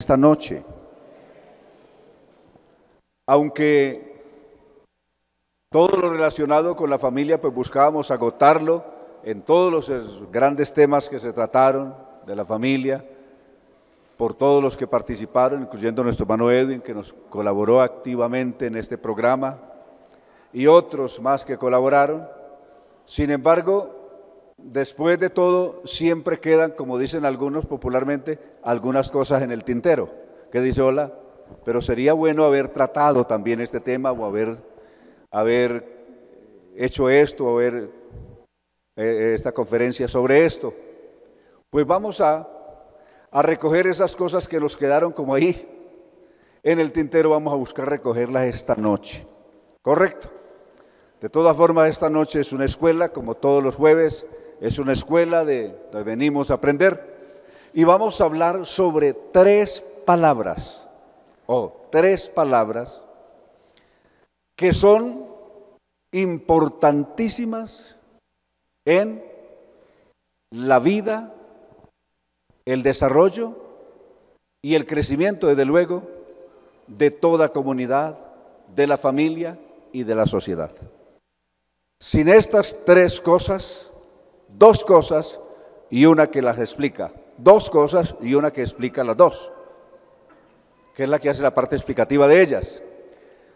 esta noche. Aunque todo lo relacionado con la familia, pues buscábamos agotarlo en todos los grandes temas que se trataron de la familia, por todos los que participaron, incluyendo nuestro hermano Edwin, que nos colaboró activamente en este programa, y otros más que colaboraron. Sin embargo, después de todo, siempre quedan, como dicen algunos popularmente, algunas cosas en el tintero. ¿Qué dice Ola? Pero sería bueno haber tratado también este tema o haber hecho esto, o haber esta conferencia sobre esto. Pues vamos a recoger esas cosas que nos quedaron como ahí en el tintero. Vamos a buscar recogerlas esta noche. ¿Correcto? De todas formas, esta noche es una escuela, como todos los jueves, es una escuela donde venimos a aprender. Y vamos a hablar sobre tres palabras que son importantísimas en la vida, el desarrollo y el crecimiento, desde luego, de toda comunidad, de la familia y de la sociedad. Sin estas tres cosas, dos cosas y una que las explica, dos cosas y una que explica las dos, que es la que hace la parte explicativa de ellas.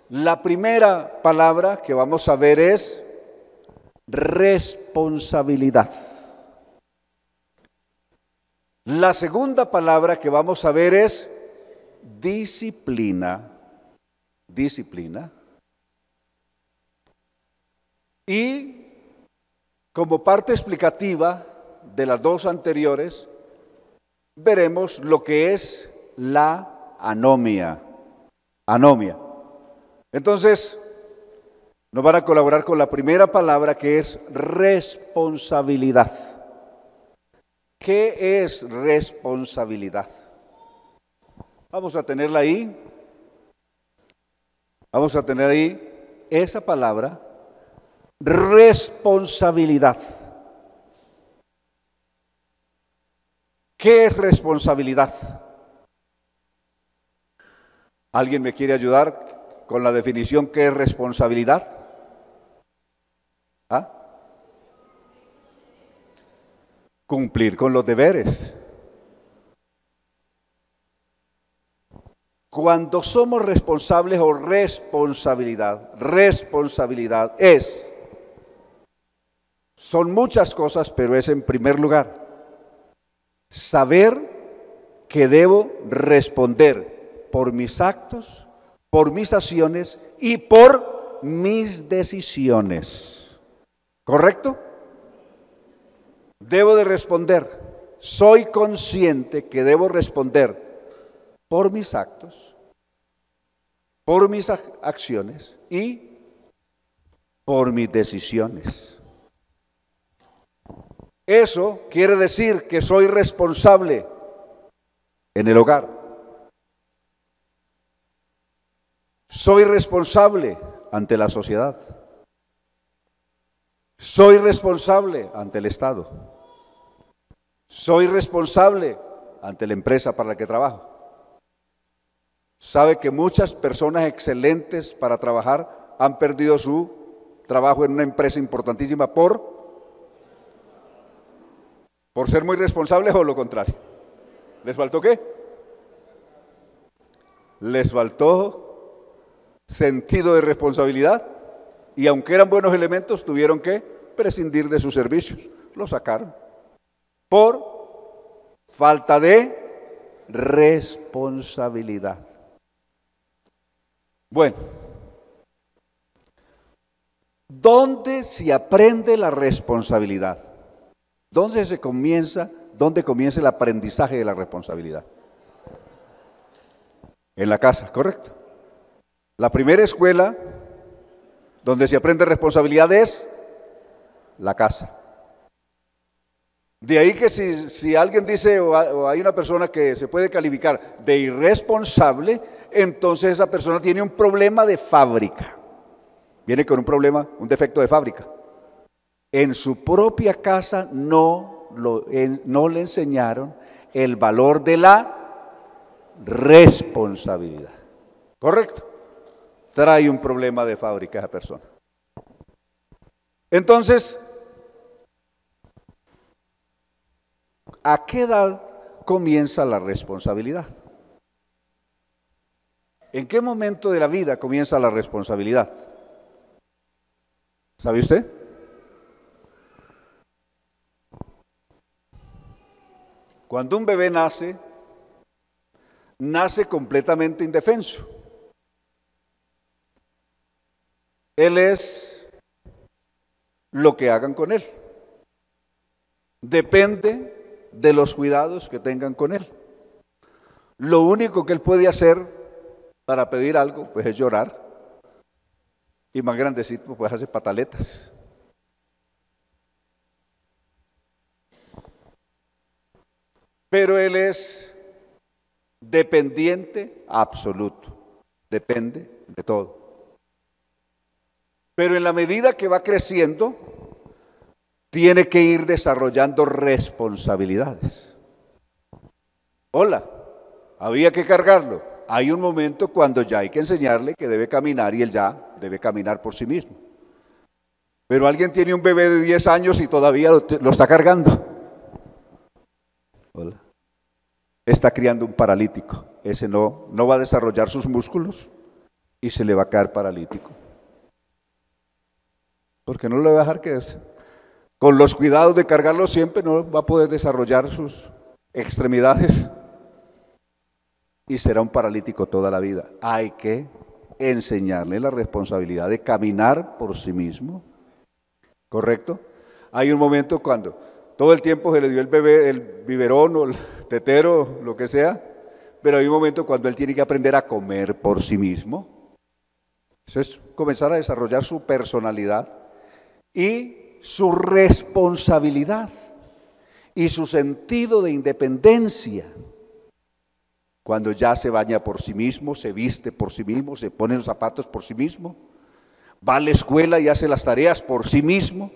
La primera palabra que vamos a ver es responsabilidad. La segunda palabra que vamos a ver es disciplina. Disciplina. Y como parte explicativa de las dos anteriores, veremos lo que es la anomia. Anomia. Entonces, nos van a colaborar con la primera palabra, que es responsabilidad. ¿Qué es responsabilidad? Vamos a tenerla ahí. Vamos a tener ahí esa palabra, responsabilidad. ¿Qué es responsabilidad? ¿Alguien me quiere ayudar con la definición? ¿Qué es responsabilidad? ¿Ah? Cumplir con los deberes. Cuando somos responsables o responsabilidad son muchas cosas, pero es en primer lugar saber que debo responder por mis actos, por mis acciones y por mis decisiones. ¿Correcto? Debo de responder. Soy consciente que debo responder por mis actos, por mis acciones y por mis decisiones. Eso quiere decir que soy responsable en el hogar. Soy responsable ante la sociedad. Soy responsable ante el Estado. Soy responsable ante la empresa para la que trabajo. Sabe que muchas personas excelentes para trabajar han perdido su trabajo en una empresa importantísima por ser muy responsables, o lo contrario. ¿Les faltó qué? Les faltó sentido de responsabilidad, y aunque eran buenos elementos, tuvieron que prescindir de sus servicios. Lo sacaron por falta de responsabilidad. Bueno, ¿dónde se aprende la responsabilidad? ¿Dónde comienza el aprendizaje de la responsabilidad? En la casa, ¿correcto? La primera escuela donde se aprende responsabilidad es la casa. De ahí que si alguien dice, o hay una persona que se puede calificar de irresponsable, entonces esa persona tiene un problema de fábrica. Viene con un problema, un defecto de fábrica. En su propia casa no le enseñaron el valor de la responsabilidad. ¿Correcto? Trae un problema de fábrica esa persona. Entonces, ¿a qué edad comienza la responsabilidad? ¿En qué momento de la vida comienza la responsabilidad? ¿Sabe usted? Cuando un bebé nace, nace completamente indefenso. Él es lo que hagan con él. Depende de los cuidados que tengan con él. Lo único que él puede hacer para pedir algo, pues es llorar. Y más grandecito, pues hace pataletas. Pero él es dependiente absoluto. Depende de todo. Pero en la medida que va creciendo, tiene que ir desarrollando responsabilidades. Hola, había que cargarlo. Hay un momento cuando ya hay que enseñarle que debe caminar y él ya debe caminar por sí mismo. Pero alguien tiene un bebé de 10 años y todavía lo está cargando. Hola. Está criando un paralítico. Ese no va a desarrollar sus músculos y se le va a caer paralítico. Porque no le va a dejar que con los cuidados de cargarlo siempre no va a poder desarrollar sus extremidades y será un paralítico toda la vida. Hay que enseñarle la responsabilidad de caminar por sí mismo. ¿Correcto? Hay un momento cuando todo el tiempo se le dio el bebé, el biberón o el tetero, lo que sea, pero hay un momento cuando él tiene que aprender a comer por sí mismo. Eso es comenzar a desarrollar su personalidad y su responsabilidad y su sentido de independencia. Cuando ya se baña por sí mismo, se viste por sí mismo, se pone los zapatos por sí mismo, va a la escuela y hace las tareas por sí mismo,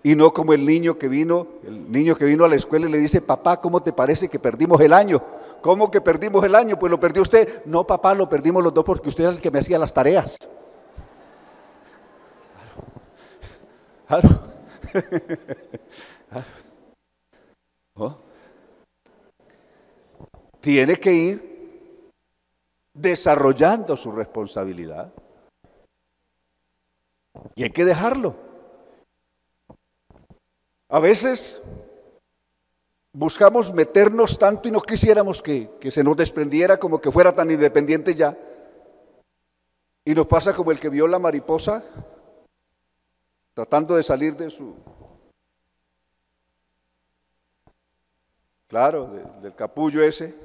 y no como el niño que vino a la escuela y le dice: papá, ¿cómo te parece que perdimos el año? ¿Cómo que perdimos el año? Pues lo perdió usted. No, papá, lo perdimos los dos porque usted era el que me hacía las tareas. Claro. ¿Oh? Tiene que ir desarrollando su responsabilidad y hay que dejarlo. A veces buscamos meternos tanto y no quisiéramos que se nos desprendiera, como que fuera tan independiente ya, y nos pasa como el que vio la mariposa tratando de salir de su, del capullo ese,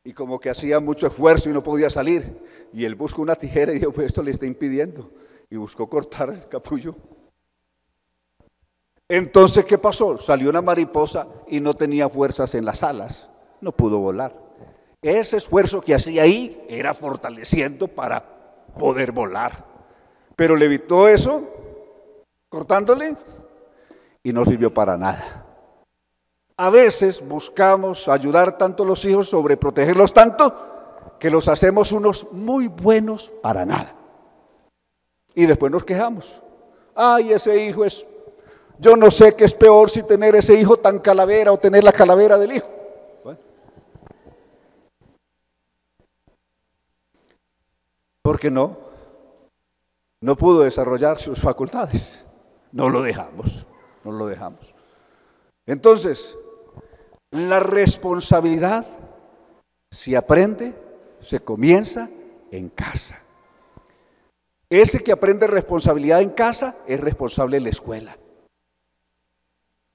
y como que hacía mucho esfuerzo y no podía salir, y él buscó una tijera y dijo: pues esto le está impidiendo, y buscó cortar el capullo. Entonces, ¿qué pasó? Salió una mariposa y no tenía fuerzas en las alas, no pudo volar. Ese esfuerzo que hacía ahí era fortaleciendo para poder volar, pero le evitó eso cortándole y no sirvió para nada. A veces buscamos ayudar tanto a los hijos, sobreprotegerlos tanto, que los hacemos unos muy buenos para nada. Y después nos quejamos: ay, ese hijo es, yo no sé qué es peor, si tener ese hijo tan calavera o tener la calavera del hijo. Bueno. Porque no pudo desarrollar sus facultades. No lo dejamos. Entonces, la responsabilidad se aprende, se comienza en casa. Ese que aprende responsabilidad en casa es responsable en la escuela.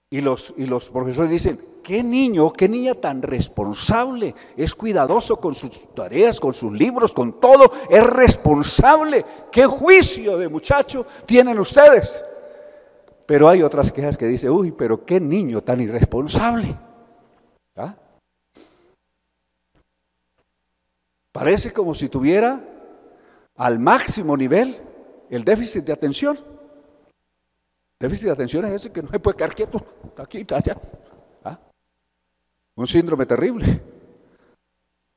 Y los profesores dicen: qué niño, qué niña tan responsable, es cuidadoso con sus tareas, con sus libros, con todo, es responsable. Qué juicio de muchacho tienen ustedes. Pero hay otras quejas que dicen: uy, pero qué niño tan irresponsable. ¿Ah? Parece como si tuviera al máximo nivel el déficit de atención. Déficit de atención es ese que no se puede quedar quieto, aquí, allá. ¿Ah? Un síndrome terrible.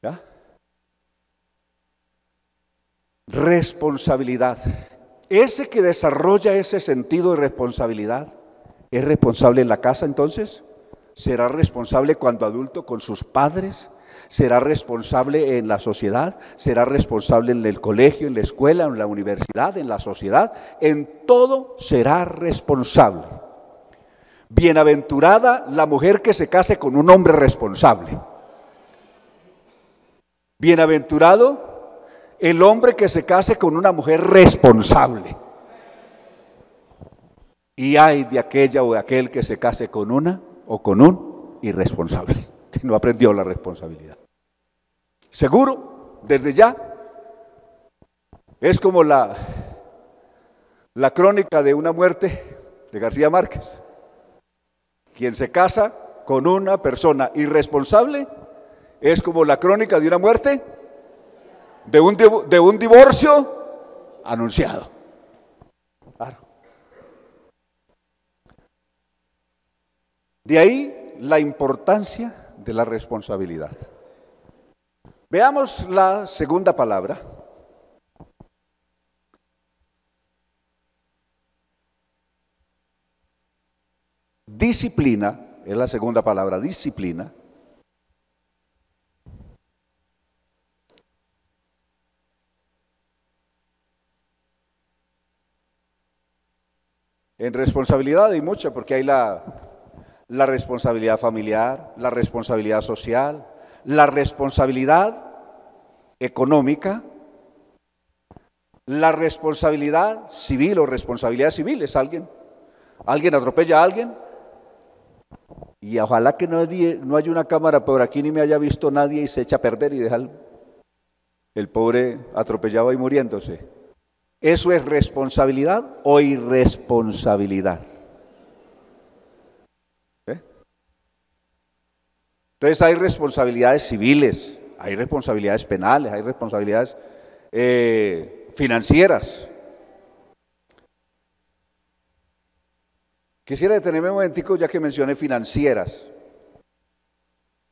¿Ya? Responsabilidad. Ese que desarrolla ese sentido de responsabilidad, ¿es responsable en la casa entonces? ¿Será responsable cuando adulto con sus padres? ¿Será responsable en la sociedad? ¿Será responsable en el colegio, en la escuela, en la universidad, en la sociedad? En todo será responsable. Bienaventurada la mujer que se case con un hombre responsable. Bienaventurado el hombre que se case con una mujer responsable. Y ay de aquella o de aquel que se case con una o con un irresponsable, que no aprendió la responsabilidad. Seguro, desde ya, es como la crónica de una muerte de García Márquez. Quien se casa con una persona irresponsable es como la crónica de una muerte, de un divorcio anunciado. Claro. De ahí la importancia de la responsabilidad. Veamos la segunda palabra. Disciplina, es la segunda palabra, disciplina. En responsabilidad hay mucha, porque hay la responsabilidad familiar, la responsabilidad social, la responsabilidad económica, la responsabilidad civil o responsabilidad civil. Es alguien atropella a alguien y ojalá que no haya una cámara por aquí ni me haya visto nadie y se echa a perder y deja el pobre atropellado ahí muriéndose. ¿Eso es responsabilidad o irresponsabilidad? Entonces hay responsabilidades civiles, hay responsabilidades penales, hay responsabilidades financieras. Quisiera detenerme un momentico ya que mencioné financieras.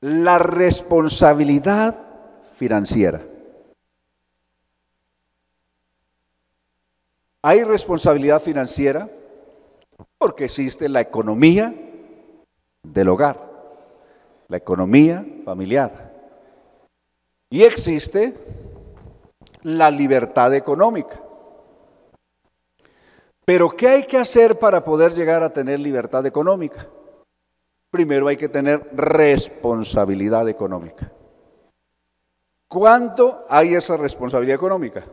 La responsabilidad financiera. Hay responsabilidad financiera porque existe la economía del hogar, la economía familiar, y existe la libertad económica. Pero ¿qué hay que hacer para poder llegar a tener libertad económica? Primero hay que tener responsabilidad económica. ¿Cuánto hay esa responsabilidad económica?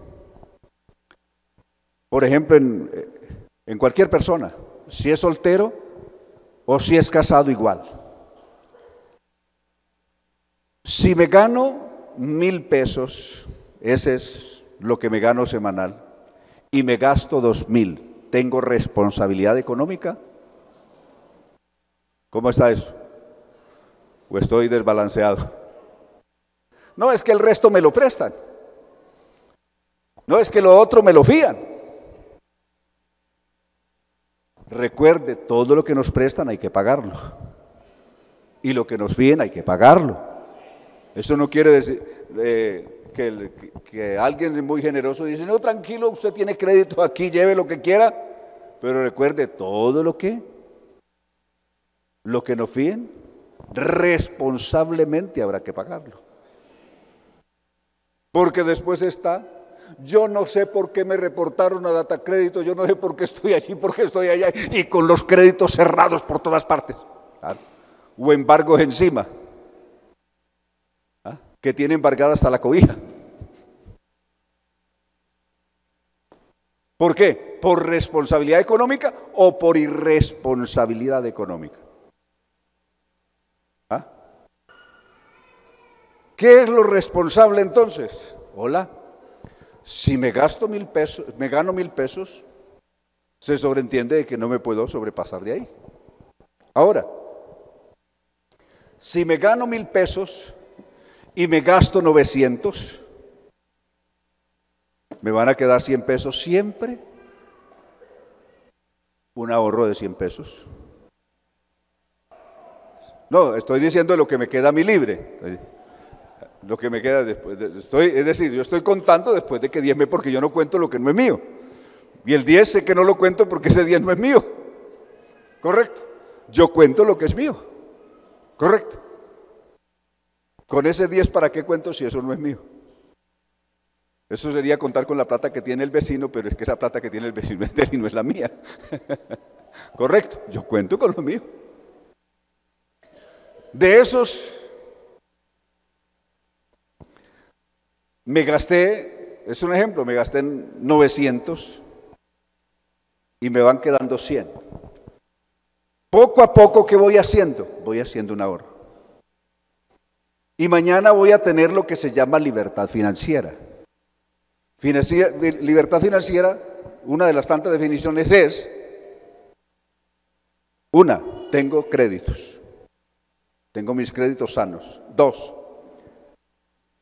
Por ejemplo, en cualquier persona, si es soltero o si es casado igual. Si me gano 1,000 pesos, ese es lo que me gano semanal, y me gasto 2,000, ¿tengo responsabilidad económica? ¿Cómo está eso? ¿O estoy desbalanceado? No, es que el resto me lo prestan. No, es que lo otro me lo fían. Recuerde, todo lo que nos prestan hay que pagarlo. Y lo que nos fíen hay que pagarlo. Eso no quiere decir que alguien muy generoso dice, no, tranquilo, usted tiene crédito aquí, lleve lo que quiera. Pero recuerde, todo lo que nos fíen, responsablemente habrá que pagarlo. Porque después está, yo no sé por qué me reportaron a Data Crédito, yo no sé por qué estoy allí, por qué estoy allá, y con los créditos cerrados por todas partes. Claro. O embargos encima, que tiene embargada hasta la cobija. ¿Por qué? ¿Por responsabilidad económica o por irresponsabilidad económica? ¿Qué es lo responsable entonces? Hola, si me gasto 1,000 pesos, me gano 1,000 pesos, se sobreentiende de que no me puedo sobrepasar de ahí. Ahora, si me gano 1,000 pesos y me gasto 900, ¿me van a quedar 100 pesos siempre? ¿Un ahorro de 100 pesos? No, estoy diciendo lo que me queda a mí libre. lo que me queda después. Es decir, yo estoy contando después de que 10 porque yo no cuento lo que no es mío. Y el 10 sé que no lo cuento porque ese 10 no es mío. ¿Correcto? Yo cuento lo que es mío. ¿Correcto? Con ese 10, ¿para qué cuento si eso no es mío? Eso sería contar con la plata que tiene el vecino, pero es que esa plata que tiene el vecino es de él y no es la mía. ¿Correcto? Yo cuento con lo mío. De esos, me gasté, es un ejemplo, me gasté en 900 y me van quedando 100. Poco a poco, ¿qué voy haciendo? Voy haciendo un ahorro. Y mañana voy a tener lo que se llama libertad financiera. Libertad financiera, una de las tantas definiciones es, una, tengo créditos, tengo mis créditos sanos. 2,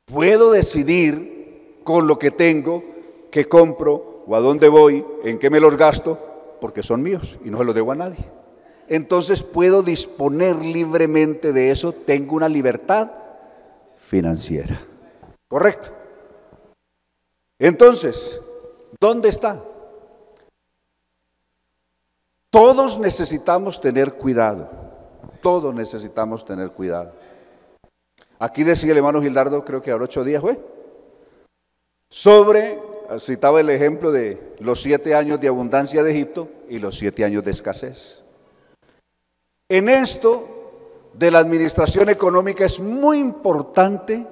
puedo decidir con lo que tengo, qué compro o a dónde voy, en qué me los gasto, porque son míos y no se los debo a nadie. Entonces puedo disponer libremente de eso, tengo una libertad financiera. ¿Correcto? Entonces, ¿dónde está? Todos necesitamos tener cuidado. Todos necesitamos tener cuidado. Aquí decía el hermano Gildardo, creo que ahora 8 días fue, citaba el ejemplo de los 7 años de abundancia de Egipto y los 7 años de escasez. En esto de la administración económica es muy importante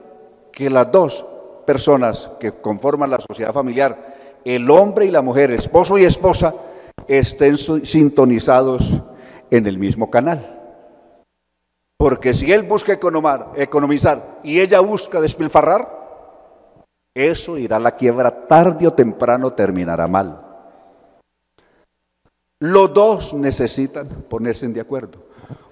que las dos personas que conforman la sociedad familiar, el hombre y la mujer, esposo y esposa, estén sintonizados en el mismo canal. Porque si él busca economizar y ella busca despilfarrar, eso irá a la quiebra, tarde o temprano terminará mal. Los dos necesitan ponerse de acuerdo.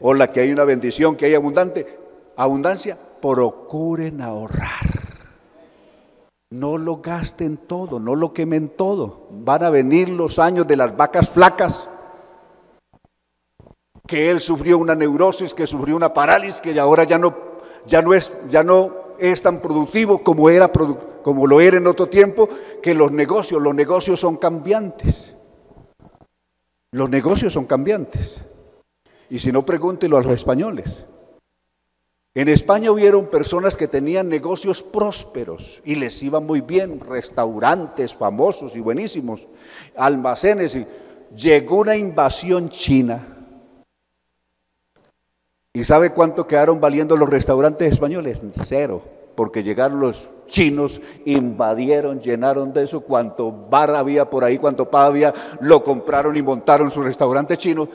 Hola, que hay una bendición, que hay abundancia, procuren ahorrar. No lo gasten todo, no lo quemen todo. Van a venir los años de las vacas flacas, que él sufrió una neurosis, que sufrió una parálisis, que ahora ya no es tan productivo como lo era en otro tiempo, que los negocios son cambiantes. Los negocios son cambiantes. Y si no, pregúntelo a los españoles. En España hubieron personas que tenían negocios prósperos y les iba muy bien, restaurantes famosos y buenísimos, almacenes, y llegó una invasión china. ¿Y sabe cuánto quedaron valiendo los restaurantes españoles? 0, porque llegaron los chinos, invadieron, llenaron de eso, cuanto bar había por ahí, cuanto pub había, lo compraron y montaron su restaurante chino,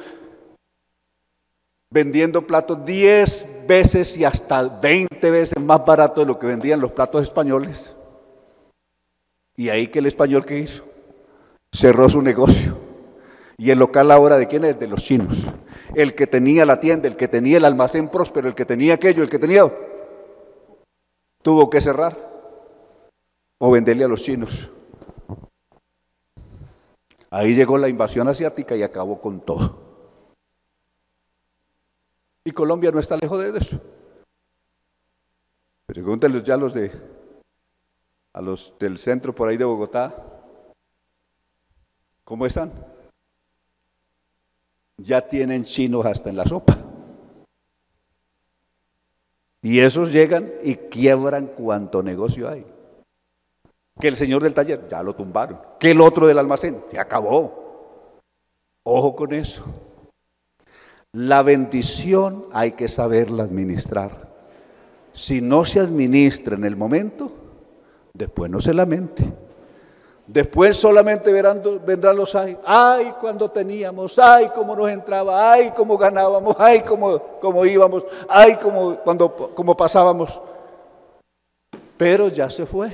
vendiendo platos 10 veces y hasta 20 veces más barato de lo que vendían los platos españoles. Y ahí que el español, ¿qué hizo? Cerró su negocio. Y el local ahora, ¿de quién es? De los chinos. El que tenía la tienda, el que tenía el almacén próspero, el que tenía aquello, el que tenía, tuvo que cerrar o venderle a los chinos. Ahí llegó la invasión asiática y acabó con todo. Y Colombia no está lejos de eso. Pregúntenles ya a los del centro por ahí de Bogotá, ¿cómo están? Ya tienen chinos hasta en la sopa. Y esos llegan y quiebran cuanto negocio hay. Que el señor del taller, ya lo tumbaron. Que el otro del almacén, se acabó. Ojo con eso. La bendición hay que saberla administrar. Si no se administra en el momento, después no se lamente. Después solamente vendrán los ay, cuando teníamos, ay, cómo nos entraba, ay, cómo ganábamos, ay, cómo íbamos, ay, cómo pasábamos. Pero ya se fue.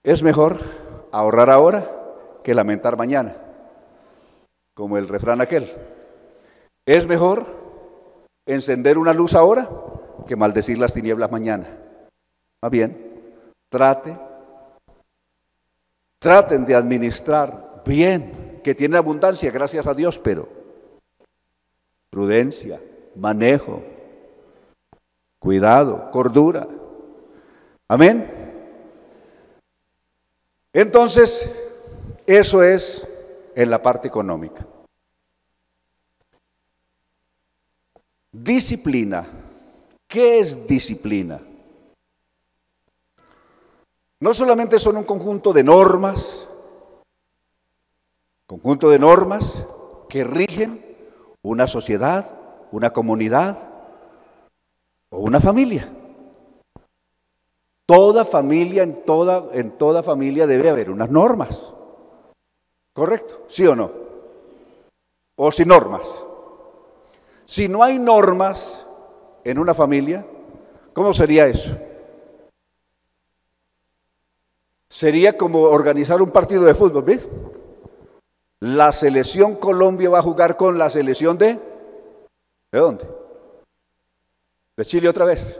Es mejor ahorrar ahora que lamentar mañana, como el refrán aquel. Es mejor encender una luz ahora que maldecir las tinieblas mañana. Más bien, traten de administrar bien, que tienen abundancia, gracias a Dios, pero prudencia, manejo, cuidado, cordura. Amén. Entonces, eso es en la parte económica. Disciplina. ¿Qué es disciplina? No solamente son un conjunto de normas que rigen una sociedad, una comunidad o una familia. Toda familia, en toda familia debe haber unas normas. ¿Correcto? ¿Sí o no? ¿O sin normas? Si no hay normas en una familia, ¿cómo sería eso? Sería como organizar un partido de fútbol, ¿ves? La selección Colombia va a jugar con la selección ¿de dónde? ¿De Chile otra vez?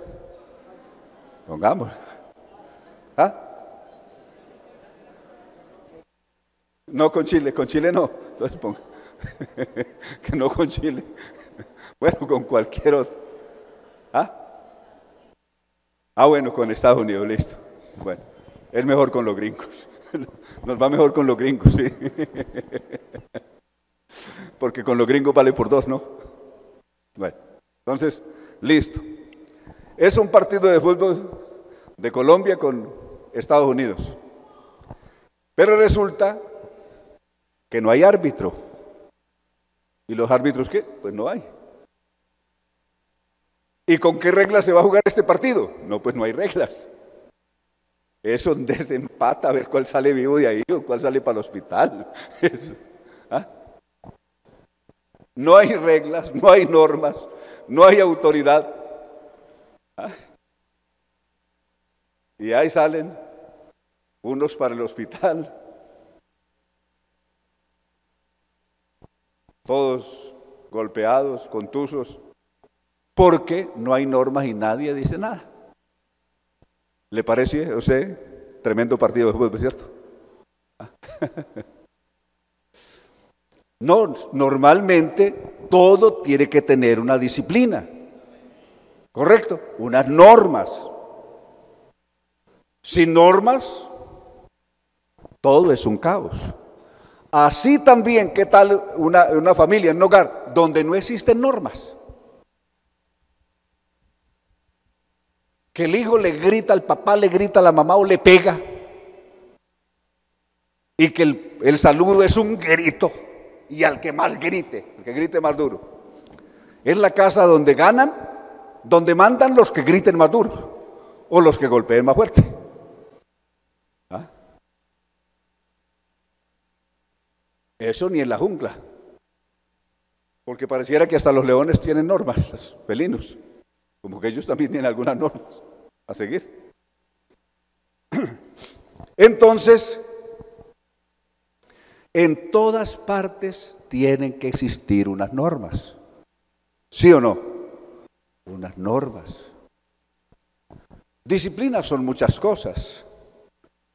Pongamos. ¿Ah? No con Chile no. Entonces ponga que no con Chile. Bueno, con cualquier otro. ¿Ah? Bueno, con Estados Unidos, listo. Bueno, es mejor con los gringos. Nos va mejor con los gringos, sí. Porque con los gringos vale por 2, ¿no? Bueno, entonces, listo. Es un partido de fútbol de Colombia con Estados Unidos. Pero resulta que no hay árbitro. ¿Y los árbitros qué? Pues no hay. ¿Y con qué reglas se va a jugar este partido? No, pues no hay reglas. Eso desempata a ver cuál sale vivo de ahí o cuál sale para el hospital. Eso. ¿Ah? No hay reglas, no hay normas, no hay autoridad. ¿Ah? Y ahí salen unos para el hospital, todos golpeados, contusos, porque no hay normas y nadie dice nada. ¿Le parece a usted tremendo partido de fútbol, cierto? No, normalmente todo tiene que tener una disciplina, ¿correcto? Unas normas. Sin normas, todo es un caos. Así también, ¿qué tal una familia, un hogar donde no existen normas? Que el hijo le grita al papá, le grita a la mamá o le pega. Y que el saludo es un grito. Y al que más grite, el que grite más duro. Es la casa donde ganan, donde mandan los que griten más duro. O los que golpeen más fuerte. ¿Ah? Eso ni en la jungla. Porque pareciera que hasta los leones tienen normas, los felinos. Como que ellos también tienen algunas normas a seguir. Entonces, en todas partes tienen que existir unas normas. ¿Sí o no? Unas normas. Disciplinas son muchas cosas.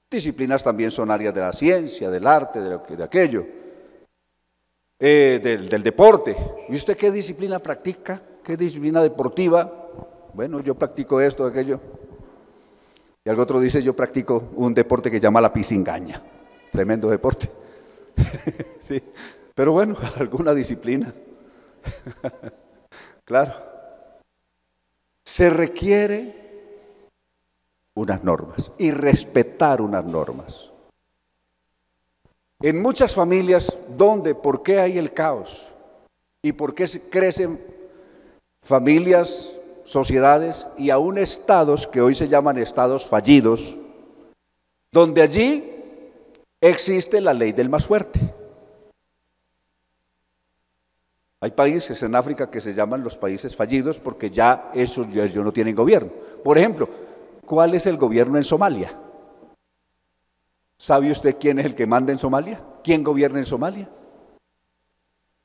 Disciplinas también son áreas de la ciencia, del arte, de aquello, del deporte. ¿Y usted qué disciplina practica? ¿Qué disciplina deportiva? Bueno, yo practico esto, aquello. Y algo otro dice, yo practico un deporte que se llama la pisingaña. Tremendo deporte. Sí, pero bueno, alguna disciplina. Claro. Se requiere unas normas y respetar unas normas. En muchas familias, ¿por qué hay el caos? ¿Y por qué crecen familias, sociedades y aún estados que hoy se llaman estados fallidos, donde allí existe la ley del más fuerte? Hay países en África que se llaman los países fallidos porque ya esos no tienen gobierno. Por ejemplo, ¿cuál es el gobierno en Somalia? ¿Sabe usted quién es el que manda en Somalia? ¿Quién gobierna en Somalia?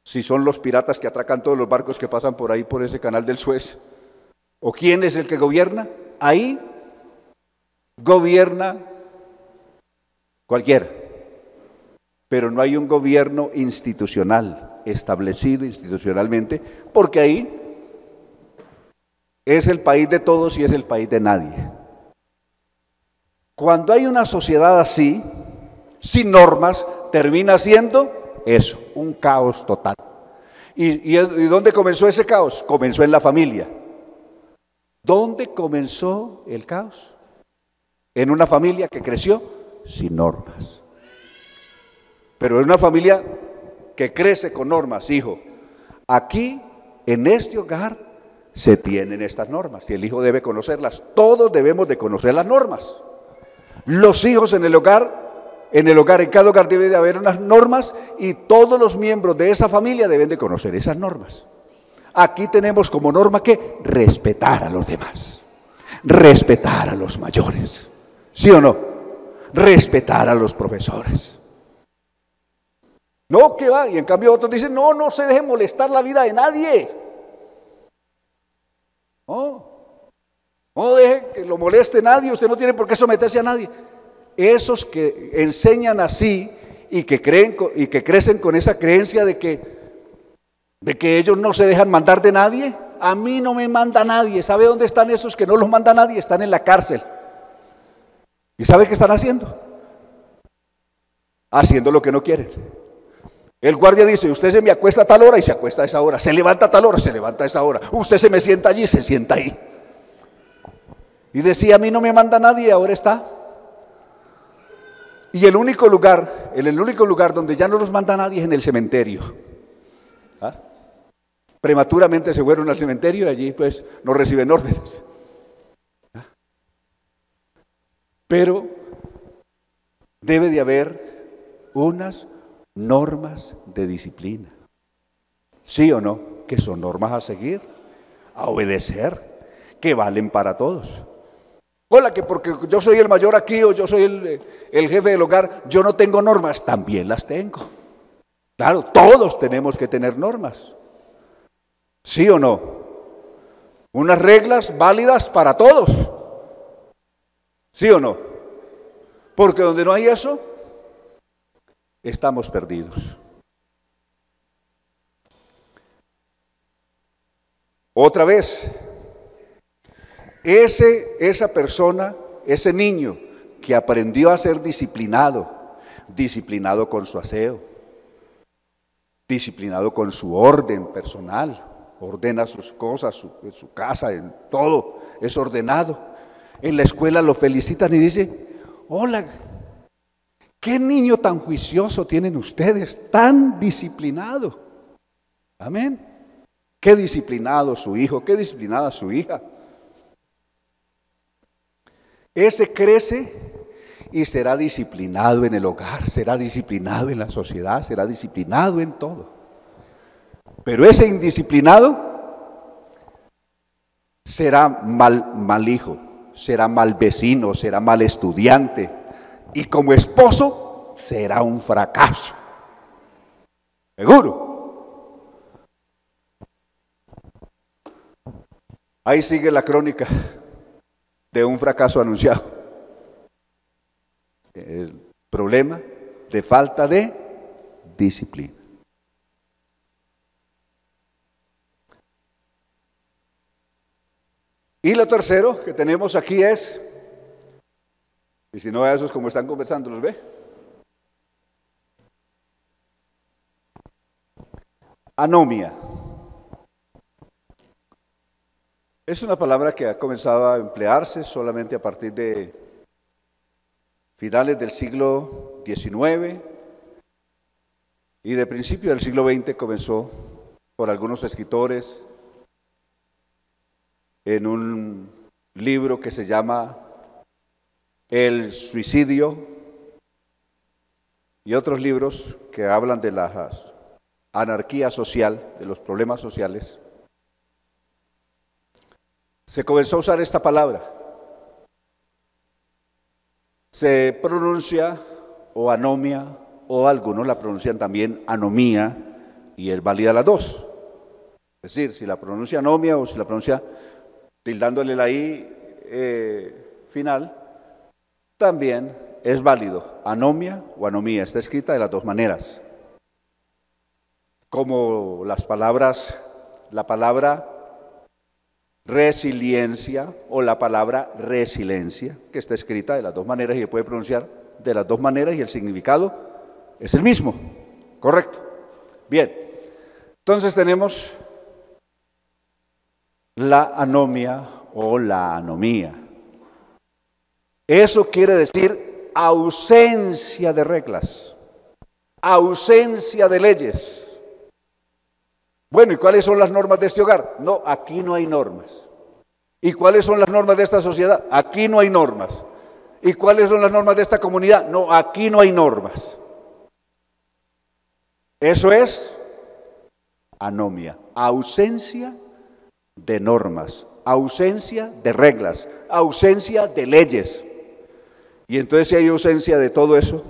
Si son los piratas que atracan todos los barcos que pasan por ahí, por ese canal del Suez. ¿O quién es el que gobierna? Ahí gobierna cualquiera. Pero no hay un gobierno institucional, establecido institucionalmente, porque ahí es el país de todos y es el país de nadie. Cuando hay una sociedad así, sin normas, termina siendo eso, un caos total. ¿Y dónde comenzó ese caos? Comenzó en la familia. ¿Dónde comenzó el caos? En una familia que creció sin normas. Pero en una familia que crece con normas, hijo. Aquí, en este hogar, se tienen estas normas y el hijo debe conocerlas. Todos debemos de conocer las normas. Los hijos en cada hogar debe de haber unas normas y todos los miembros de esa familia deben de conocer esas normas. Aquí tenemos como norma que respetar a los demás, respetar a los mayores, ¿sí o no? Respetar a los profesores. No, ¿qué va? Y en cambio otros dicen, no, no se deje molestar la vida de nadie. No deje que lo moleste nadie, usted no tiene por qué someterse a nadie. Esos que enseñan así y que creen y que crecen con esa creencia de que ellos no se dejan mandar de nadie, a mí no me manda nadie. ¿Sabe dónde están esos que no los manda nadie? Están en la cárcel. ¿Y sabe qué están haciendo? Haciendo lo que no quieren. El guardia dice, usted se me acuesta a tal hora y se acuesta a esa hora, se levanta a tal hora, se levanta a esa hora, usted se me sienta allí, se sienta ahí. Y decía, a mí no me manda nadie, ahora está. Y el único lugar donde ya no los manda nadie es en el cementerio. Prematuramente se fueron al cementerio y allí pues no reciben órdenes. Pero debe de haber unas normas de disciplina, ¿sí o no? Que son normas a seguir, a obedecer, que valen para todos. Hola, que porque yo soy el mayor aquí o yo soy el jefe del hogar, yo no tengo normas, también las tengo. Claro, todos tenemos que tener normas, ¿sí o no? Unas reglas válidas para todos, ¿sí o no? Porque donde no hay eso, estamos perdidos. Otra vez, esa persona, ese niño que aprendió a ser disciplinado con su aseo, disciplinado con su orden personal, ordena sus cosas, en su casa, en todo, es ordenado. En la escuela lo felicitan y dice, hola, ¿qué niño tan juicioso tienen ustedes, tan disciplinado? Amén. Qué disciplinado su hijo, qué disciplinada su hija. Ese crece y será disciplinado en el hogar, será disciplinado en la sociedad, será disciplinado en todo. Pero ese indisciplinado será mal hijo, será mal vecino, será mal estudiante y como esposo será un fracaso. Seguro. Ahí sigue la crónica de un fracaso anunciado. El problema de falta de disciplina. Y lo tercero que tenemos aquí es, y si no, esos como están conversando, ¿los ve? Anomia. Es una palabra que ha comenzado a emplearse solamente a partir de finales del siglo XIX y de principio del siglo XX comenzó por algunos escritores en un libro que se llama El suicidio y otros libros que hablan de la anarquía social, de los problemas sociales. Se comenzó a usar esta palabra. Se pronuncia o anomia, o algunos la pronuncian también anomía, y es válida las dos. Es decir, si la pronuncia anomia o si la pronuncia tildándole la i final, también es válido. Anomia o anomía, está escrita de las dos maneras. Como las palabras, la palabra resiliencia o la palabra resiliencia, que está escrita de las dos maneras y se puede pronunciar de las dos maneras y el significado es el mismo, correcto. Bien, entonces tenemos la anomia o la anomía. Eso quiere decir ausencia de reglas, ausencia de leyes. Bueno, ¿y cuáles son las normas de este hogar? No, aquí no hay normas. ¿Y cuáles son las normas de esta sociedad? Aquí no hay normas. ¿Y cuáles son las normas de esta comunidad? No, aquí no hay normas. Eso es anomia, ausencia de normas, ausencia de reglas, ausencia de leyes. Y entonces, si hay ausencia de todo eso,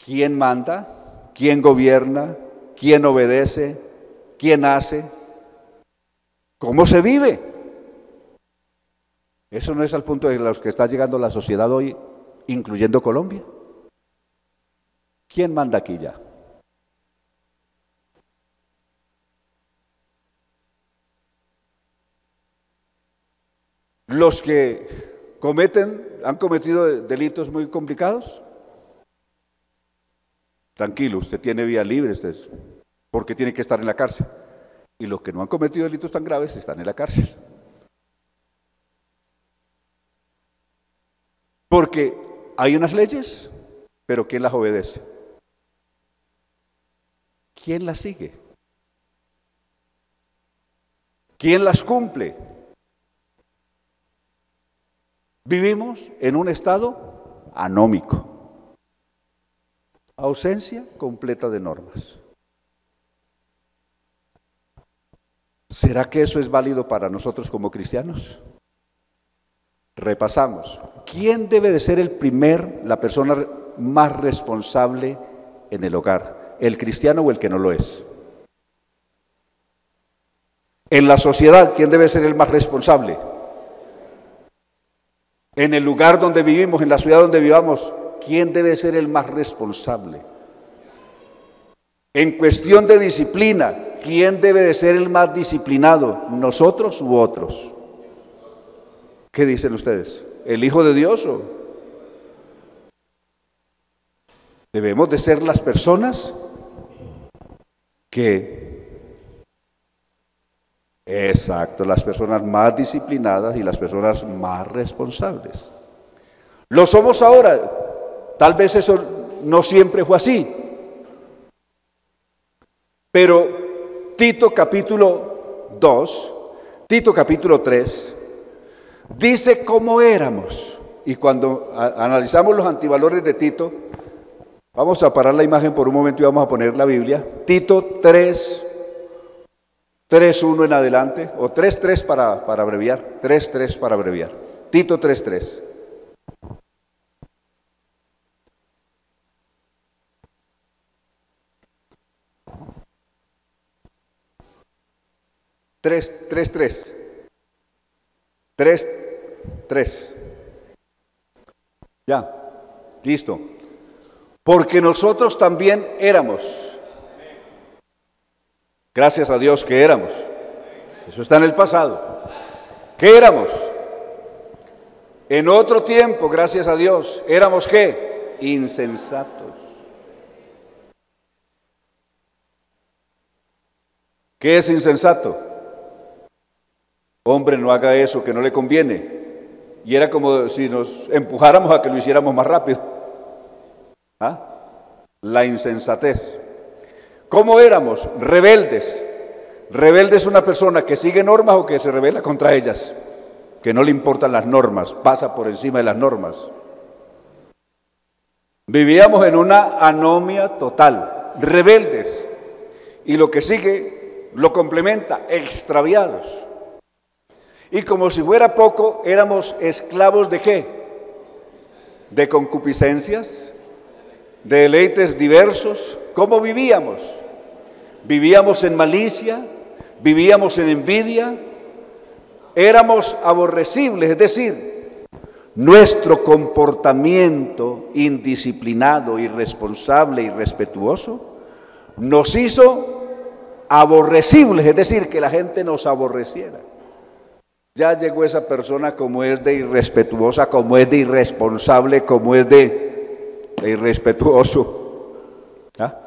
¿quién manda? ¿Quién gobierna? ¿Quién obedece? ¿Quién hace? ¿Cómo se vive? Eso no es al punto de los que está llegando la sociedad hoy, incluyendo Colombia. ¿Quién manda aquí ya? Los que han cometido delitos muy complicados, tranquilo, usted tiene vía libre, porque tiene que estar en la cárcel. Y los que no han cometido delitos tan graves están en la cárcel. Porque hay unas leyes, pero ¿quién las obedece? ¿Quién las sigue? ¿Quién las cumple? Vivimos en un estado anómico. Ausencia completa de normas. ¿Será que eso es válido para nosotros como cristianos? Repasamos. ¿Quién debe de ser la persona más responsable en el hogar? ¿El cristiano o el que no lo es? En la sociedad, ¿quién debe ser el más responsable? En el lugar donde vivimos, en la ciudad donde vivamos, ¿quién debe ser el más responsable? En cuestión de disciplina, ¿quién debe de ser el más disciplinado? ¿Nosotros u otros? ¿Qué dicen ustedes? ¿El Hijo de Dios o? Debemos de ser las personas exacto, las personas más disciplinadas y las personas más responsables. Lo somos ahora, tal vez eso no siempre fue así, pero Tito capítulo 2, Tito capítulo 3, dice cómo éramos. Y cuando analizamos los antivalores de Tito, vamos a parar la imagen por un momento y vamos a poner la Biblia. Tito 3:1 en adelante, o 3:3 para abreviar, 3:3 para abreviar. Tito 3:3. Tres. Ya, listo. Porque nosotros también éramos. Gracias a Dios que éramos. Eso está en el pasado. ¿Qué éramos? En otro tiempo, gracias a Dios, éramos ¿qué? Insensatos. ¿Qué es insensato? Hombre, no haga eso que no le conviene. Y era como si nos empujáramos a que lo hiciéramos más rápido. La insensatez. ¿Cómo éramos? Rebeldes. Rebelde es una persona que sigue normas o que se rebela contra ellas, que no le importan las normas, pasa por encima de las normas. Vivíamos en una anomia total, rebeldes. Y lo que sigue lo complementa, extraviados. Y como si fuera poco, éramos esclavos ¿de qué? De concupiscencias, de deleites diversos. ¿Cómo vivíamos? Vivíamos en malicia, vivíamos en envidia, éramos aborrecibles, es decir, nuestro comportamiento indisciplinado, irresponsable, irrespetuoso, nos hizo aborrecibles, es decir, que la gente nos aborreciera. Ya llegó esa persona como es de irrespetuosa, como es de irresponsable, como es de irrespetuoso. ¿Ah?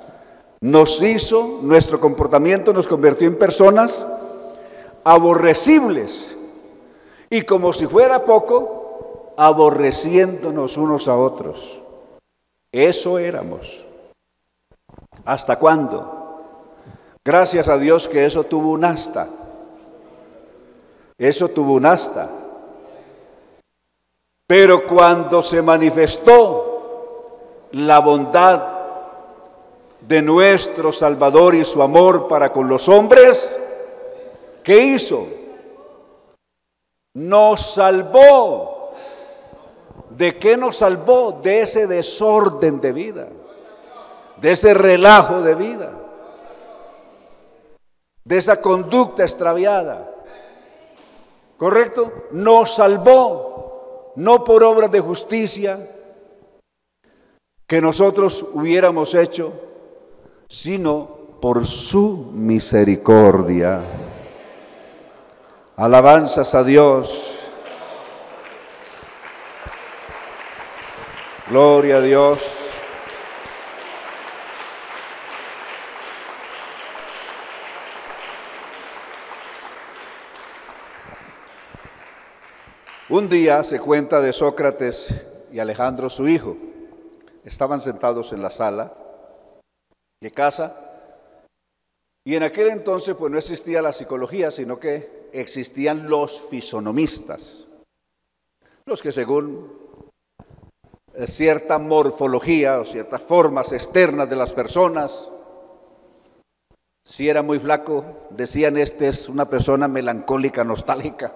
Nos hizo, nuestro comportamiento nos convirtió en personas aborrecibles. Y como si fuera poco, aborreciéndonos unos a otros. Eso éramos. ¿Hasta cuándo? Gracias a Dios que eso tuvo un asta. Eso tuvo un asta. Pero cuando se manifestó la bondad de nuestro Salvador y su amor para con los hombres, ¿qué hizo? Nos salvó. ¿De qué nos salvó? De ese desorden de vida, de ese relajo de vida, de esa conducta extraviada. ¿Correcto? Nos salvó, no por obras de justicia que nosotros hubiéramos hecho, sino por su misericordia. Alabanzas a Dios. Gloria a Dios. Un día se cuenta de Sócrates y Alejandro, su hijo. Estaban sentados en la sala de casa y en aquel entonces pues no existía la psicología, sino que existían los fisonomistas, los que según cierta morfología o ciertas formas externas de las personas, si era muy flaco, decían este es una persona melancólica, nostálgica.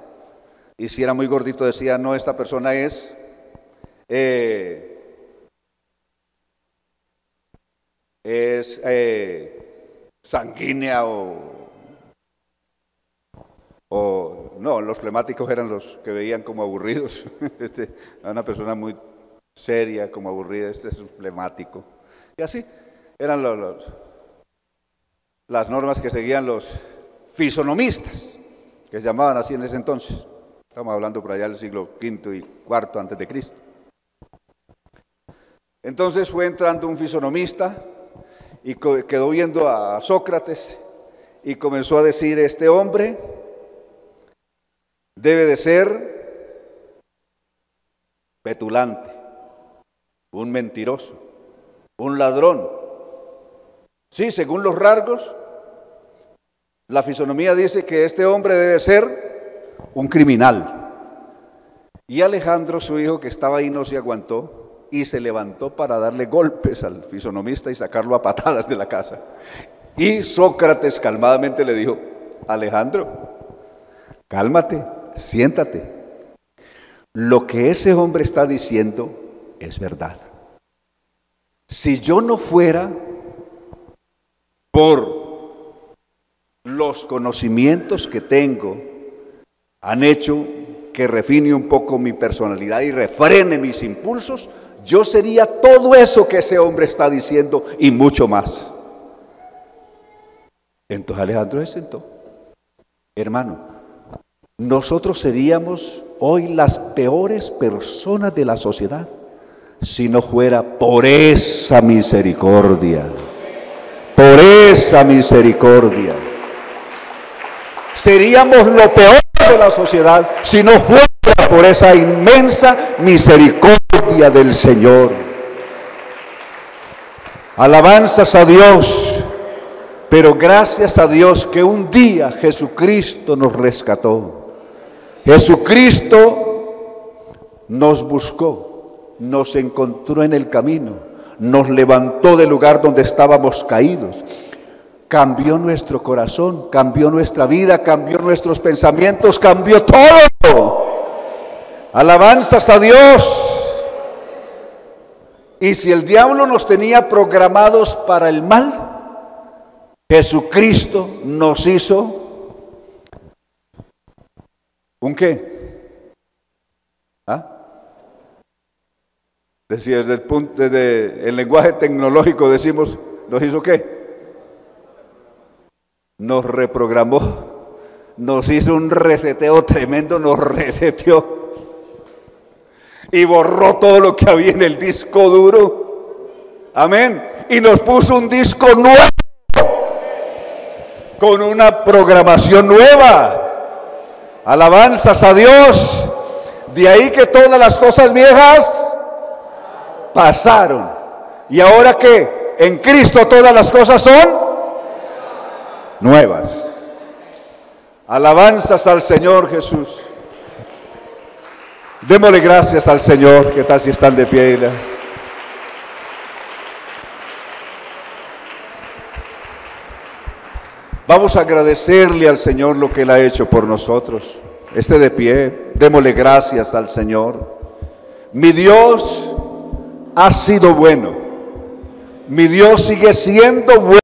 Y si era muy gordito, decía, no, esta persona es sanguínea o no, los flemáticos eran los que veían como aburridos. Una persona muy seria, como aburrida, este es un flemático. Y así eran las normas que seguían los fisonomistas, que se llamaban así en ese entonces. Estamos hablando por allá del siglo V y IV antes de Cristo. Entonces fue entrando un fisonomista y quedó viendo a Sócrates y comenzó a decir, este hombre debe de ser petulante, un mentiroso, un ladrón. Sí, según los rasgos, la fisonomía dice que este hombre debe ser un criminal. Y Alejandro, su hijo, que estaba ahí, no se aguantó y se levantó para darle golpes al fisonomista y sacarlo a patadas de la casa. Y Sócrates calmadamente le dijo, Alejandro, cálmate, siéntate. Lo que ese hombre está diciendo es verdad. Si yo no fuera por los conocimientos que tengo, han hecho que refine un poco mi personalidad y refrene mis impulsos, yo sería todo eso que ese hombre está diciendo y mucho más. Entonces Alejandro se sentó. Hermano, nosotros seríamos hoy las peores personas de la sociedad si no fuera por esa misericordia. Por esa misericordia. Seríamos lo peor de la sociedad si no fuera por esa inmensa misericordia del Señor. Alabanzas a Dios, pero gracias a Dios que un día Jesucristo nos rescató. Jesucristo nos buscó, nos encontró en el camino, nos levantó del lugar donde estábamos caídos. Cambió nuestro corazón, cambió nuestra vida, cambió nuestros pensamientos, cambió todo. Alabanzas a Dios. Y si el diablo nos tenía programados para el mal, Jesucristo nos hizo ¿un qué? ¿Ah? Decía, desde el lenguaje tecnológico decimos, ¿nos hizo qué? nos reprogramó, nos hizo un reseteo tremendo, nos reseteó y borró todo lo que había en el disco duro. Amén. Y nos puso un disco nuevo, con una programación nueva. Alabanzas a Dios. De ahí que todas las cosas viejas pasaron. Y ahora que en Cristo todas las cosas son nuevas. Alabanzas al Señor Jesús. Démosle gracias al Señor. ¿Qué tal si están de pie? Vamos a agradecerle al Señor lo que Él ha hecho por nosotros. Esté de pie, démosle gracias al Señor. Mi Dios ha sido bueno. Mi Dios sigue siendo bueno.